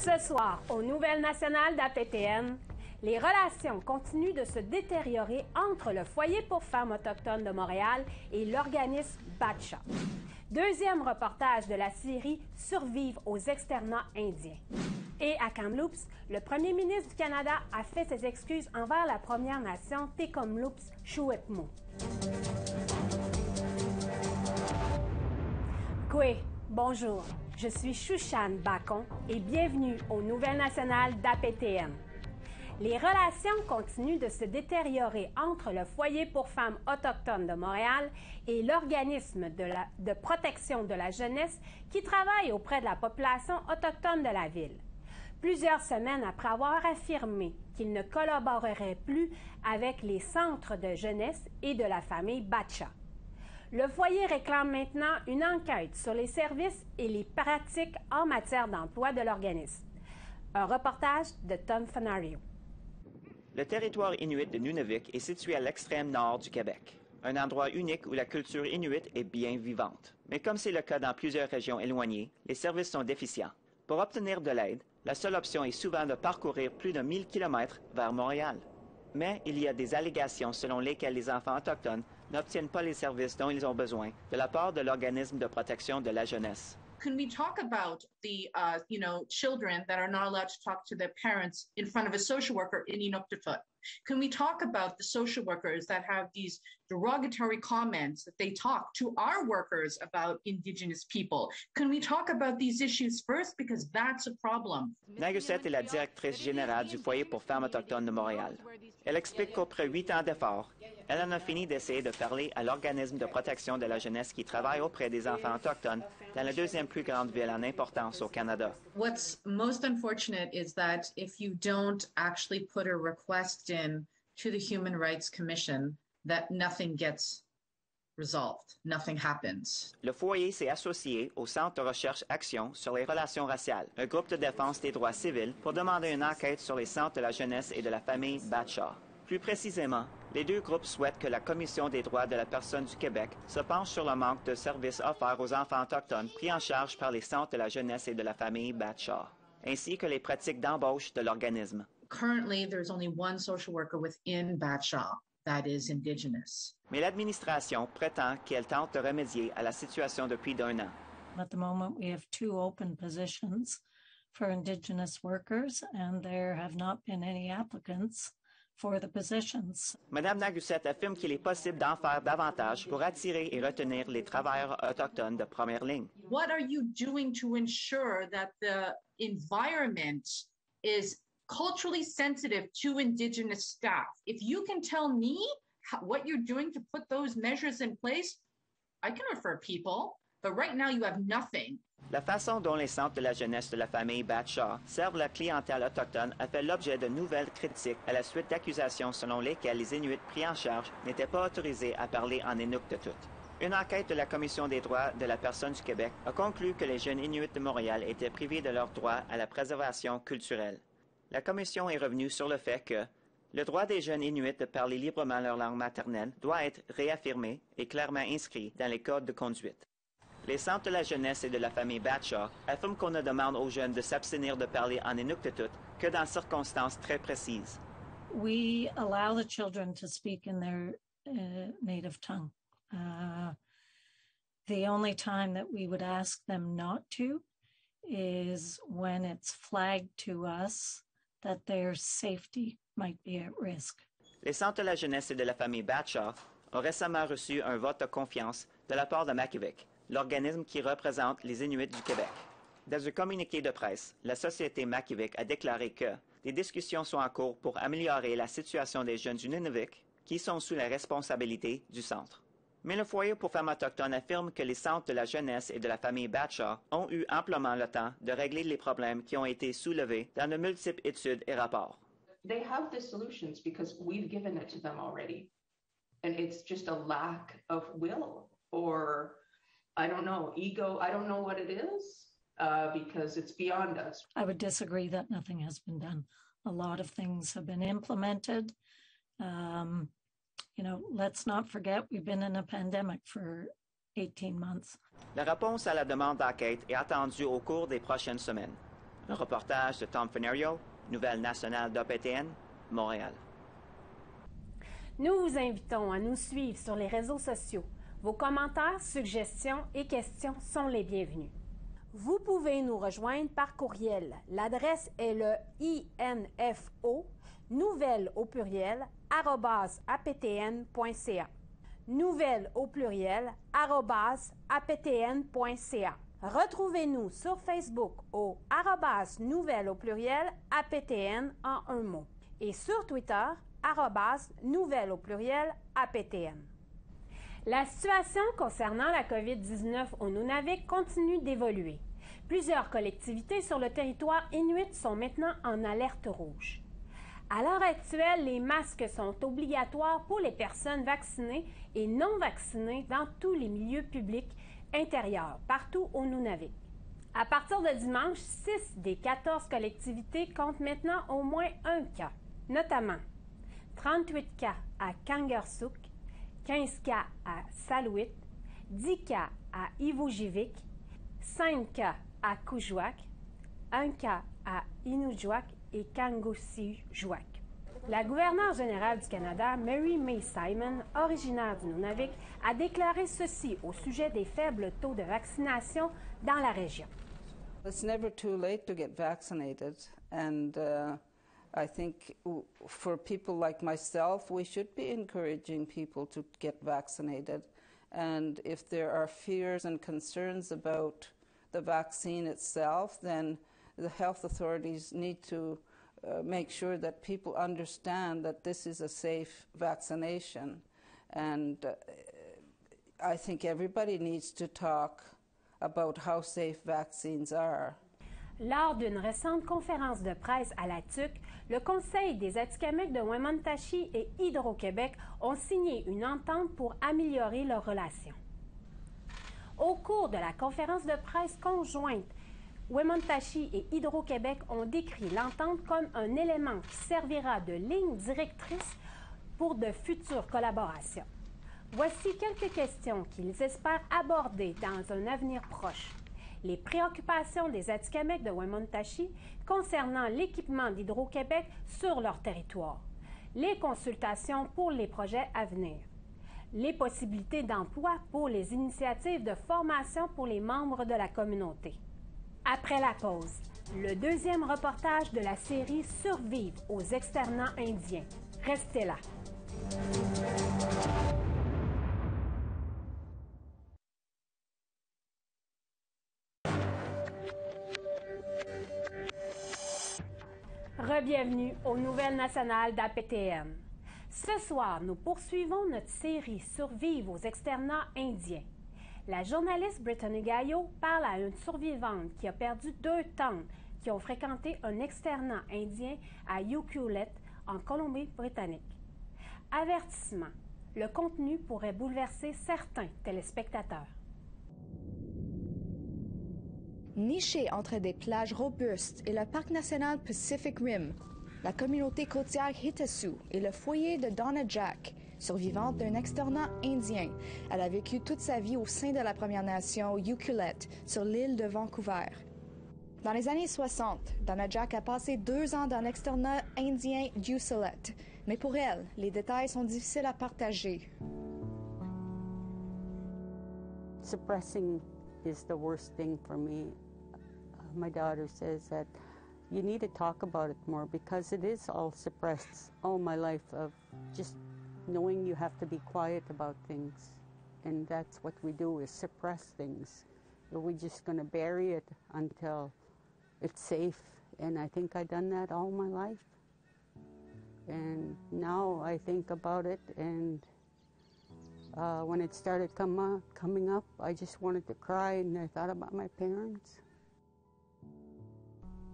Ce soir, aux Nouvelles nationales d'APTN, les relations continuent de se détériorer entre le Foyer pour femmes autochtones de Montréal et l'organisme BATCHA. Deuxième reportage de la série « Survivre aux externats indiens ». Et à Kamloops, le premier ministre du Canada a fait ses excuses envers la Première Nation Tk'emlúps Secwépemc. Kwe, bonjour. Je suis Chouchane Bacon et bienvenue aux Nouvelles nationales d'APTN. Les relations continuent de se détériorer entre le Foyer pour femmes autochtones de Montréal et l'organisme de protection de la jeunesse qui travaille auprès de la population autochtone de la ville. Plusieurs semaines après avoir affirmé qu'il ne collaborerait plus avec les centres de jeunesse et de la famille BATCHA. Le foyer réclame maintenant une enquête sur les services et les pratiques en matière d'emploi de l'organisme. Un reportage de Tom Fanario. Le territoire inuit de Nunavik est situé à l'extrême nord du Québec, un endroit unique où la culture inuite est bien vivante. Mais comme c'est le cas dans plusieurs régions éloignées, les services sont déficients. Pour obtenir de l'aide, la seule option est souvent de parcourir plus de 1000 km vers Montréal. Mais il y a des allégations selon lesquelles les enfants autochtones n'obtiennent pas les services dont ils ont besoin de la part de l'organisme de protection de la jeunesse. Can we talk about the, children that are not allowed to talk to their parents in front of a social worker in Inuktitut? Can we talk about the social workers that have these derogatory comments that they talk to our workers about Indigenous people? Can we talk about these issues first? Because that's a problem. Naguset est la directrice générale du Foyer pour femmes autochtones de Montréal. Elle explique qu'après 8 ans d'efforts, elle en a fini d'essayer de parler à l'organisme de protection de la jeunesse qui travaille auprès des enfants autochtones dans la deuxième plus grande ville en importance au Canada. What's most unfortunate is that if you don't actually put a request in to the Human Rights Commission, that nothing gets resolved, nothing happens. Le foyer s'est associé au Centre de recherche Action sur les relations raciales, un groupe de défense des droits civils, pour demander une enquête sur les centres de la jeunesse et de la famille BATCHA. Plus précisément, les deux groupes souhaitent que la Commission des droits de la personne du Québec se penche sur le manque de services offerts aux enfants autochtones pris en charge par les centres de la jeunesse et de la famille BATCHA, ainsi que les pratiques d'embauche de l'organisme. Currently, there's only one social worker within BATCHA that is Indigenous. Mais l'administration prétend qu'elle tente de remédier à la situation depuis d'un an. At the moment, we have 2 open positions for Indigenous workers, and there have not been any applicants for the positions. Madame Naguset affirme qu'il est possible d'en faire davantage pour attirer et retenir les travailleurs autochtones de première ligne. What are you doing to ensure that the environment is culturally sensitive to Indigenous staff? If you can tell me what you're doing to put those measures in place, I can refer people, but right now you have nothing. La façon dont les centres de la jeunesse de la famille BATCHA servent la clientèle autochtone a fait l'objet de nouvelles critiques à la suite d'accusations selon lesquelles les Inuits pris en charge n'étaient pas autorisés à parler en Inuktitut. Une enquête de la Commission des droits de la personne du Québec a conclu que les jeunes Inuits de Montréal étaient privés de leur droit à la préservation culturelle. La Commission est revenue sur le fait que le droit des jeunes Inuits de parler librement leur langue maternelle doit être réaffirmé et clairement inscrit dans les codes de conduite. Les centres de la jeunesse et de la famille BATCHA affirment qu'on ne demande aux jeunes de s'abstenir de parler en Inuktitut que dans circonstances très précises. We allow the children to speak in their native tongue. The only time that we would ask them not to is when it's flagged to us that their safety might be at risk. Les centres de la jeunesse et de la famille BATCHA ont récemment reçu un vote de confiance de la part de Makivik, l'organisme qui représente les Inuits du Québec. Dans un communiqué de presse, la société Makivik a déclaré que des discussions sont en cours pour améliorer la situation des jeunes du Nunavik qui sont sous la responsabilité du centre. Mais le Foyer pour femmes autochtones affirme que les centres de la jeunesse et de la famille BATCHA ont eu amplement le temps de régler les problèmes qui ont été soulevés dans de multiples études et rapports. They have the solutions because we've given it to them already. And it's just a lack of will or, I don't know, ego. I don't know what it is because it's beyond us. I would disagree that nothing has been done. A lot of things have been implemented. Let's not forget we've been in a pandemic for 18 months. La réponse à la demande d'enquête est attendue au cours des prochaines semaines. Un reportage de Tom Fenerio, Nouvelle nationale d'APTN, Montréal. Nous vous invitons à nous suivre sur les réseaux sociaux. Vos commentaires, suggestions et questions sont les bienvenus. Vous pouvez nous rejoindre par courriel. L'adresse est le info nouvelle au pluriel @aptn.ca. Nouvelle au pluriel @aptn.ca. Retrouvez-nous sur Facebook au @nouvelle au pluriel aptn en un mot et sur Twitter @nouvelle au pluriel aptn. La situation concernant la COVID-19 au Nunavik continue d'évoluer. Plusieurs collectivités sur le territoire inuit sont maintenant en alerte rouge. À l'heure actuelle, les masques sont obligatoires pour les personnes vaccinées et non vaccinées dans tous les milieux publics intérieurs, partout au Nunavik. À partir de dimanche, 6 des 14 collectivités comptent maintenant au moins un cas, notamment 38 cas à Kangersuk, 15 cas à Salouit, 10 cas à Ivujivik, 5 cas à Kuujjuaq, 1 cas à Inukjuak et Kangussujjuaq. La gouverneure générale du Canada, Mary May Simon, originaire du Nunavik, a déclaré ceci au sujet des faibles taux de vaccination dans la région. It's never too late to get vaccinated, and I think for people like myself, we should be encouraging people to get vaccinated. And if there are fears and concerns about the vaccine itself, then the health authorities need to make sure that people understand that this is a safe vaccination. And I think everybody needs to talk about how safe vaccines are. Lors d'une récente conférence de presse à la TUC, le Conseil des Atikamekw de Wemotaci et Hydro-Québec ont signé une entente pour améliorer leurs relations. Au cours de la conférence de presse conjointe, Wemotaci et Hydro-Québec ont décrit l'entente comme un élément qui servira de ligne directrice pour de futures collaborations. Voici quelques questions qu'ils espèrent aborder dans un avenir proche. Les préoccupations des Atikamekw de Wemotaci concernant l'équipement d'Hydro-Québec sur leur territoire, les consultations pour les projets à venir, les possibilités d'emploi pour les initiatives de formation pour les membres de la communauté. Après la pause, le deuxième reportage de la série Survivre aux externats indiens. Restez là. Re-bienvenue aux Nouvelles nationales d'APTN. Ce soir, nous poursuivons notre série Survivre aux externats indiens. La journaliste Brittany Gaillot parle à une survivante qui a perdu 2 tantes qui ont fréquenté un externat indien à Ucluelet, en Colombie-Britannique. Avertissement, le contenu pourrait bouleverser certains téléspectateurs. Nichée entre des plages robustes et le parc national Pacific Rim, la communauté côtière Hitasu est le foyer de Donna Jack, survivante d'un externat indien. Elle a vécu toute sa vie au sein de la Première Nation Ucluelet, sur l'île de Vancouver. Dans les années 60, Donna Jack a passé 2 ans dans l'externat indien d'Ucluelet, mais pour elle, les détails sont difficiles à partager. Suppressing is the worst thing for me. My daughter says that you need to talk about it more because it is all suppressed all my life of just knowing you have to be quiet about things. And that's what we do, is suppress things. We're just going to bury it until it's safe. And I think I've done that all my life. And now I think about it, and when it started coming up, I just wanted to cry, and I thought about my parents.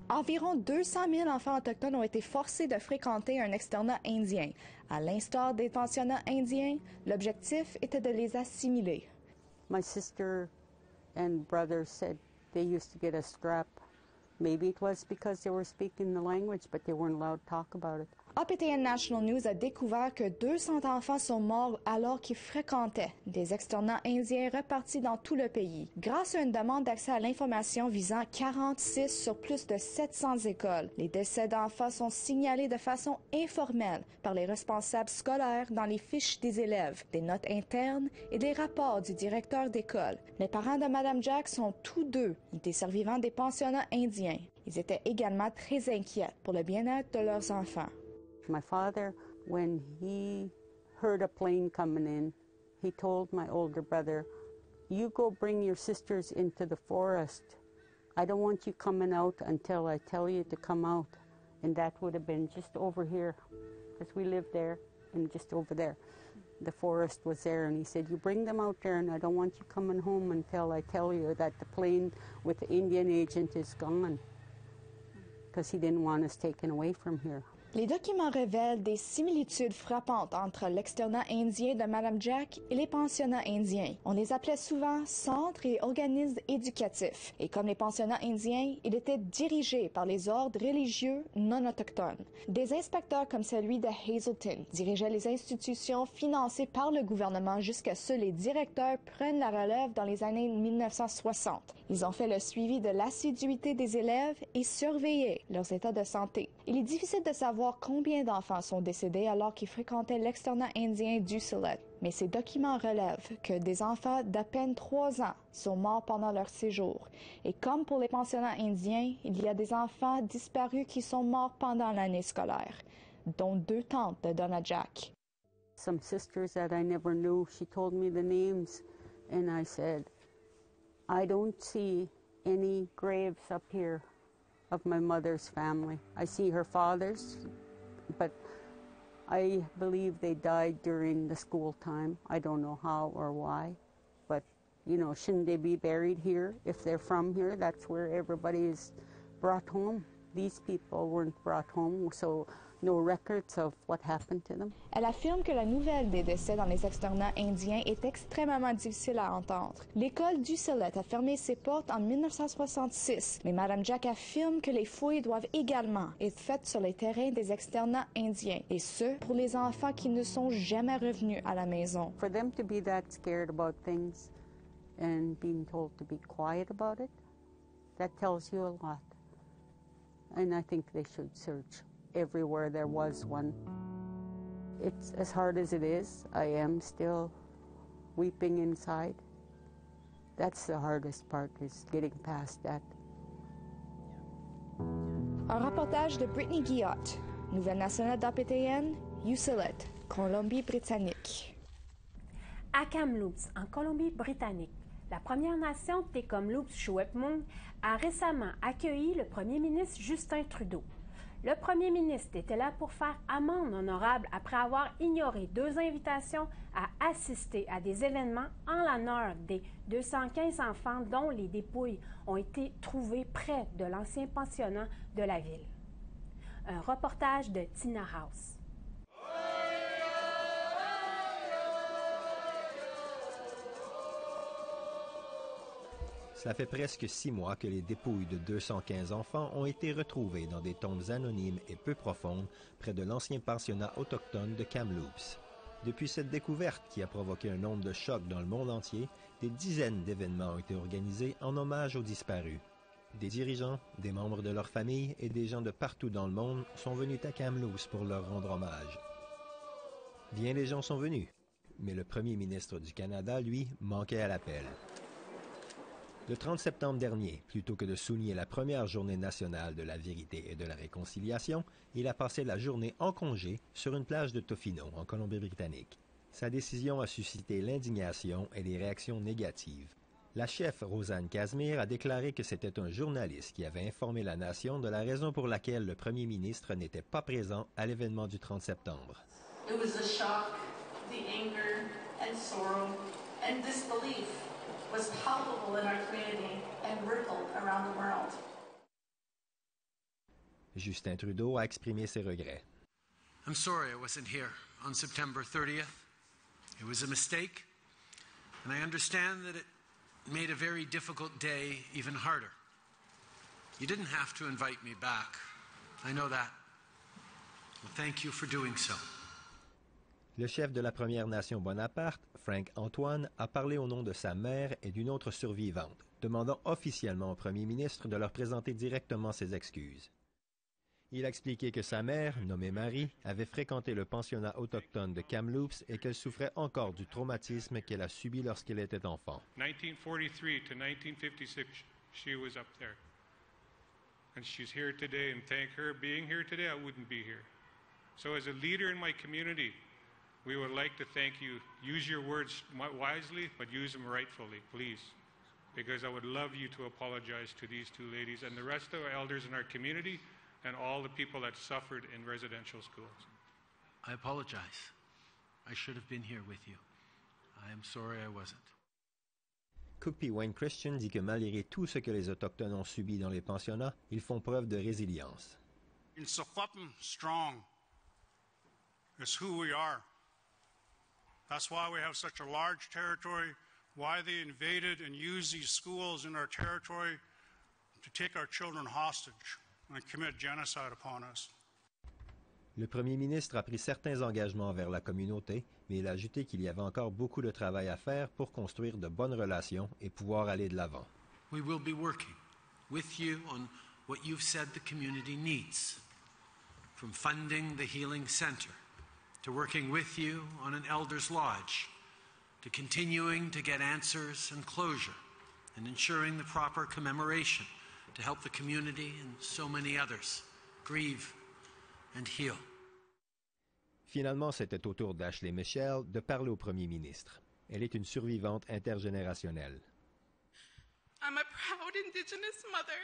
Environ 200 000 enfants autochtones ont été forcés de fréquenter un externat indien. À l'instar des pensionnats indiens, l'objectif était de les assimiler. My sister and brother said they used to get a scrap. Maybe it was because they were speaking the language, but they weren't allowed to talk about it. APTN National News a découvert que 200 enfants sont morts alors qu'ils fréquentaient des externats indiens repartis dans tout le pays. Grâce à une demande d'accès à l'information visant 46 sur plus de 700 écoles, les décès d'enfants sont signalés de façon informelle par les responsables scolaires dans les fiches des élèves, des notes internes et des rapports du directeur d'école. Les parents de Mme Jack sont tous deux des survivants des pensionnats indiens. Ils étaient également très inquiets pour le bien-être de leurs enfants. My father, when he heard a plane coming in, he told my older brother, "You go bring your sisters into the forest. I don't want you coming out until I tell you to come out." And that would have been just over here, because we lived there, and just over there. The forest was there, and he said, "You bring them out there, and I don't want you coming home until I tell you that the plane with the Indian agent is gone," because he didn't want us taken away from here. Les documents révèlent des similitudes frappantes entre l'externat indien de Mme Jack et les pensionnats indiens. On les appelait souvent centres et organismes éducatifs. Et comme les pensionnats indiens, ils étaient dirigés par les ordres religieux non autochtones. Des inspecteurs comme celui de Hazelton dirigeaient les institutions financées par le gouvernement jusqu'à ce que les directeurs prennent la relève dans les années 1960. Ils ont fait le suivi de l'assiduité des élèves et surveillé leurs états de santé. Il est difficile de savoir combien d'enfants sont décédés alors qu'ils fréquentaient l'externat indien du Silet. Mais ces documents relèvent que des enfants d'à peine 3 ans sont morts pendant leur séjour. Et comme pour les pensionnats indiens, il y a des enfants disparus qui sont morts pendant l'année scolaire, dont 2 tantes de Donna Jack. Some sisters that I never knew, she told me the names, and I said, "I don't see any graves up here of my mother's family. I see her father's, but I believe they died during the school time. I don't know how or why, but, you know, shouldn't they be buried here? If they're from here, that's where everybody is brought home. These people weren't brought home, so no records of what happened to them." Elle affirme que la nouvelle des décès dans les externats indiens est extrêmement difficile à entendre. L'école du Silet a fermé ses portes en 1966, mais Mme Jack affirme que les fouilles doivent également être faites sur les terrains des externats indiens, et ce, pour les enfants qui ne sont jamais revenus à la maison. For them to be that scared about things and being told to be quiet about it, that tells you a lot. And I think they should search everywhere there was one. It's as hard as it is. I am still weeping inside. That's the hardest part, is getting past that. Un reportage de Brittany Guillotte, Nouvelle nationale d'APTN, Ucluelet, Colombie-Britannique. À Kamloops, en Colombie-Britannique, la Première Nation des Kamloops-Secwepemc a récemment accueilli le premier ministre Justin Trudeau. Le premier ministre était là pour faire amende honorable après avoir ignoré 2 invitations à assister à des événements en l'honneur des 215 enfants dont les dépouilles ont été trouvées près de l'ancien pensionnat de la ville. Un reportage de Tina House. Cela fait presque 6 mois que les dépouilles de 215 enfants ont été retrouvées dans des tombes anonymes et peu profondes près de l'ancien pensionnat autochtone de Kamloops. Depuis cette découverte qui a provoqué un nombre de chocs dans le monde entier, des dizaines d'événements ont été organisés en hommage aux disparus. Des dirigeants, des membres de leur famille et des gens de partout dans le monde sont venus à Kamloops pour leur rendre hommage. Bien des gens sont venus, mais le premier ministre du Canada, lui, manquait à l'appel. Le 30 septembre dernier, plutôt que de souligner la première journée nationale de la vérité et de la réconciliation, il a passé la journée en congé sur une plage de Tofino, en Colombie-Britannique. Sa décision a suscité l'indignation et des réactions négatives. La chef Rosanne Casimir a déclaré que c'était un journaliste qui avait informé la nation de la raison pour laquelle le premier ministre n'était pas présent à l'événement du 30 septembre. It was the shock, the anger and sorrow and disbelief was palpable in our community and rippled around the world. Justin Trudeau a exprimé ses regrets. I'm sorry I wasn't here on September 30th. It was a mistake, and I understand that it made a very difficult day even harder. You didn't have to invite me back. I know that. Well, thank you for doing so. Le chef de la Première Nation Bonaparte, Frank Antoine, a parlé au nom de sa mère et d'une autre survivante, demandant officiellement au premier ministre de leur présenter directement ses excuses. Il a expliqué que sa mère, nommée Marie, avait fréquenté le pensionnat autochtone de Kamloops et qu'elle souffrait encore du traumatisme qu'elle a subi lorsqu'elle était enfant. 1943 to 1956, she was up there. And she's here today, and thank her being here today, I wouldn't be here. So as a leader in my community, we would like to thank you. Use your words wisely, but use them rightfully, please. Because I would love you to apologize to these two ladies and the rest of our elders in our community and all the people that suffered in residential schools. I apologize. I should have been here with you. I am sorry I wasn't. Cookpie Wayne Christian dit que malgré tout ce que les Autochtones ont subi dans les pensionnats, ils font preuve de résilience. In Secwepemc strong is who we are. That's why we have such a large territory, why they invaded and used these schools in our territory to take our children hostage and commit genocide upon us. Le premier ministre a pris certains engagements envers la communauté, mais il a ajouté qu'il y avait encore beaucoup de travail à faire pour construire de bonnes relations et pouvoir aller de l'avant. We will be working with you on what you've said the community needs, from funding the Healing Center, to working with you on an Elders Lodge, to continuing to get answers and closure, and ensuring the proper commemoration to help the community and so many others grieve and heal. Finalement, c'était au tour d'Ashley Michel de parler au premier ministre. Elle est une survivante intergénérationnelle. I'm a proud Indigenous mother,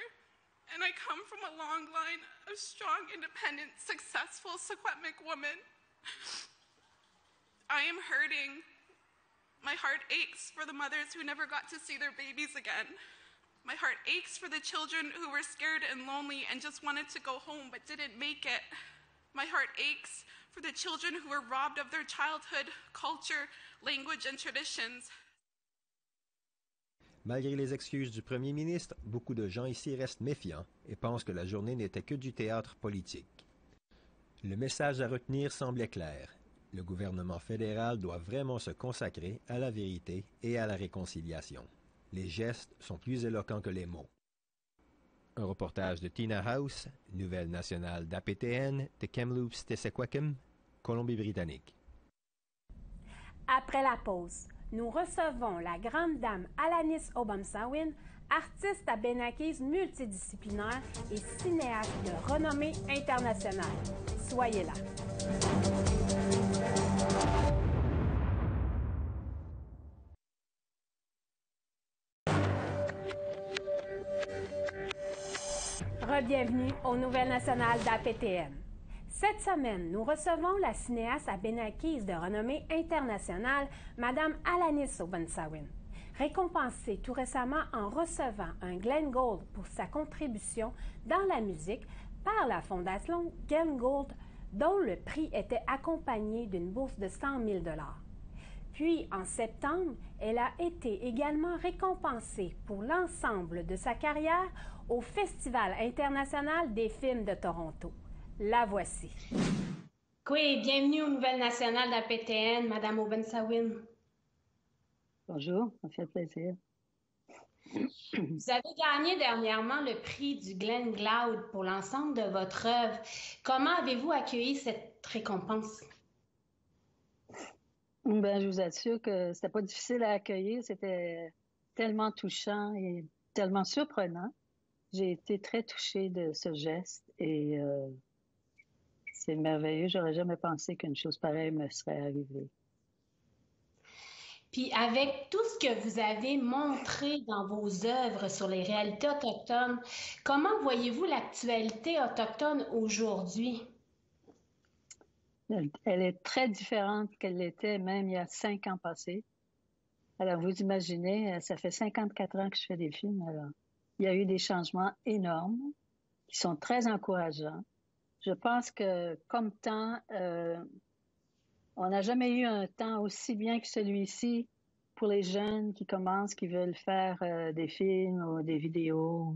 and I come from a long line of strong, independent, successful Secwepemc women. I am hurting. My heart aches for the mothers who never got to see their babies again. My heart aches for the children who were scared and lonely and just wanted to go home but didn't make it. My heart aches for the children who were robbed of their childhood, culture, language, and traditions. Malgré les excuses du premier ministre, beaucoup de gens ici restent méfiants et pensent que la journée n'était que du théâtre politique. Le message à retenir semblait clair. Le gouvernement fédéral doit vraiment se consacrer à la vérité et à la réconciliation. Les gestes sont plus éloquents que les mots. Un reportage de Tina House, Nouvelle nationale d'APTN, de Kamloops, Tessequakim, Colombie-Britannique. Après la pause, nous recevons la grande dame Alanis Obomsawin, artiste abénaquise multidisciplinaire et cinéaste de renommée internationale. Soyez là. Bienvenue aux Nouvelles nationales d'APTN. Cette semaine, nous recevons la cinéaste abénaquise de renommée internationale, Mme Alanis Obomsawin, récompensée tout récemment en recevant un Glenn Gould pour sa contribution dans la musique par la Fondation Glenn Gould, dont le prix était accompagné d'une bourse de 100 000 $. Puis, en septembre, elle a été également récompensée pour l'ensemble de sa carrière au Festival international des films de Toronto. La voici. Oui, bienvenue aux Nouvelles nationales d'APTN, Mme Obomsawin. Bonjour, ça fait plaisir. Vous avez gagné dernièrement le prix du Glenn Gould pour l'ensemble de votre œuvre. Comment avez-vous accueilli cette récompense? Ben, je vous assure que c'était pas difficile à accueillir. C'était tellement touchant et tellement surprenant. J'ai été très touchée de ce geste et c'est merveilleux. J'aurais jamais pensé qu'une chose pareille me serait arrivée. Puis avec tout ce que vous avez montré dans vos œuvres sur les réalités autochtones, comment voyez-vous l'actualité autochtone aujourd'hui? Elle est très différente qu'elle l'était même il y a 5 ans passés. Alors, vous imaginez, ça fait 54 ans que je fais des films. Alors, il y a eu des changements énormes qui sont très encourageants. Je pense que, comme temps, on n'a jamais eu un temps aussi bien que celui-ci pour les jeunes qui commencent, qui veulent faire des films ou des vidéos,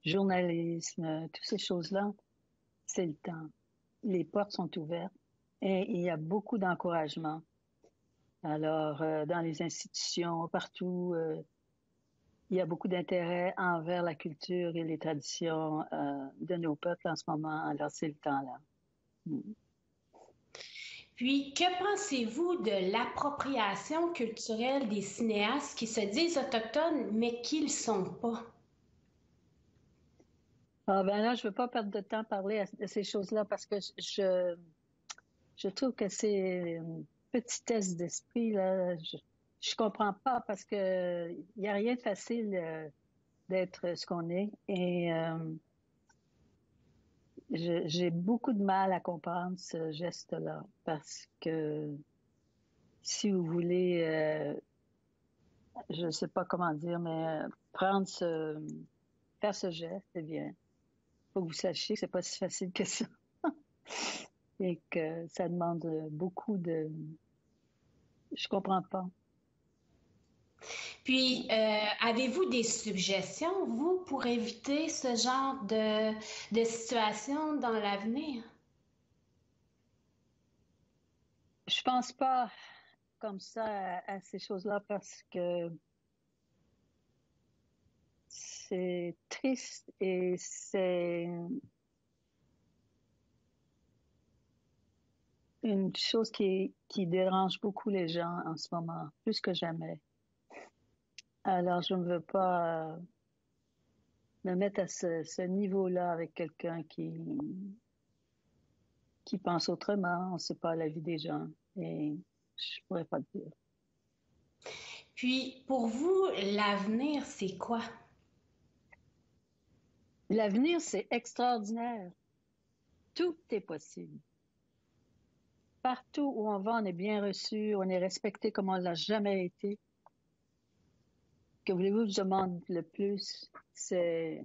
journalisme, toutes ces choses-là. C'est le temps. les portes sont ouvertes et il y a beaucoup d'encouragement. Alors, dans les institutions, partout, il y a beaucoup d'intérêt envers la culture et les traditions de nos peuples en ce moment. Alors, c'est le temps-là. Puis, que pensez-vous de l'appropriation culturelle des cinéastes qui se disent autochtones, mais qui ne le sont pas? Ah ben là, je ne veux pas perdre de temps à parler de ces choses-là parce que je trouve que c'est une petitesse d'esprit, là. Je comprends pas parce que il n'y a rien de facile d'être ce qu'on est. Et j'ai beaucoup de mal à comprendre ce geste-là parce que si vous voulez, je ne sais pas comment dire, mais faire ce geste, eh bien, faut que vous sachiez que c'est pas si facile que ça. Et que ça demande beaucoup de... Je comprends pas. Puis, avez-vous des suggestions, vous, pour éviter ce genre de situation dans l'avenir? Je pense pas comme ça à ces choses-là parce que c'est triste et c'est une chose qui dérange beaucoup les gens en ce moment, plus que jamais. Alors, je ne veux pas me mettre à ce niveau-là avec quelqu'un qui pense autrement. On ne sait pas la vie des gens et je ne pourrais pas le dire. Puis, pour vous, l'avenir, c'est quoi? L'avenir, c'est extraordinaire. Tout est possible. Partout où on va, on est bien reçu, on est respecté comme on ne l'a jamais été. Que voulez-vous que je demande le plus? Je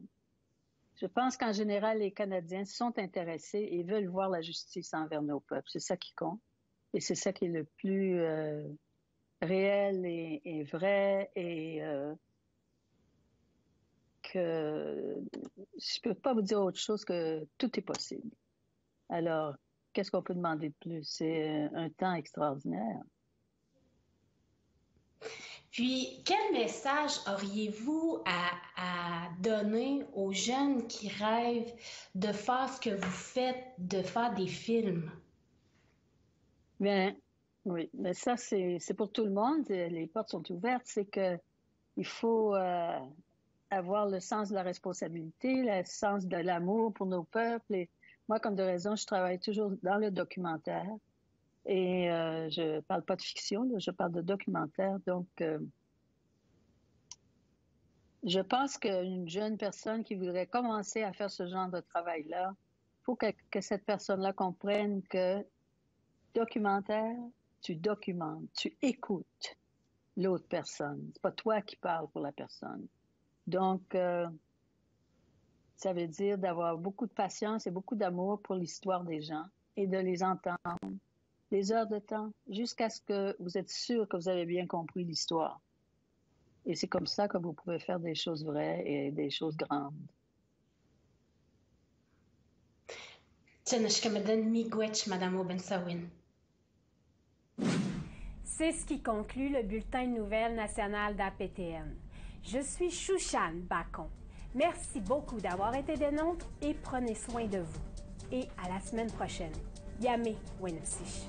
pense qu'en général, les Canadiens sont intéressés et veulent voir la justice envers nos peuples. C'est ça qui compte. Et c'est ça qui est le plus réel et vrai et que je peux pas vous dire autre chose que tout est possible. Alors, qu'est-ce qu'on peut demander de plus? C'est un temps extraordinaire. Puis, quel message auriez-vous à donner aux jeunes qui rêvent de faire ce que vous faites, de faire des films? Bien, oui, mais ça, c'est pour tout le monde. Les portes sont ouvertes. C'est que il faut avoir le sens de la responsabilité, le sens de l'amour pour nos peuples. Et moi, comme de raison, je travaille toujours dans le documentaire. Et je parle pas de fiction, là, je parle de documentaire. Donc, je pense qu'une jeune personne qui voudrait commencer à faire ce genre de travail-là, il faut que cette personne-là comprenne que documentaire, tu documentes, tu écoutes l'autre personne. C'est pas toi qui parles pour la personne. Donc, ça veut dire d'avoir beaucoup de patience et beaucoup d'amour pour l'histoire des gens et de les entendre des heures de temps jusqu'à ce que vous êtes sûr que vous avez bien compris l'histoire. Et c'est comme ça que vous pouvez faire des choses vraies et des choses grandes. C'est ce qui conclut le bulletin de nouvelles national d'APTN. Je suis Shushan Bacon. Merci beaucoup d'avoir été des nôtres et prenez soin de vous. Et à la semaine prochaine. Yame Wenepsich.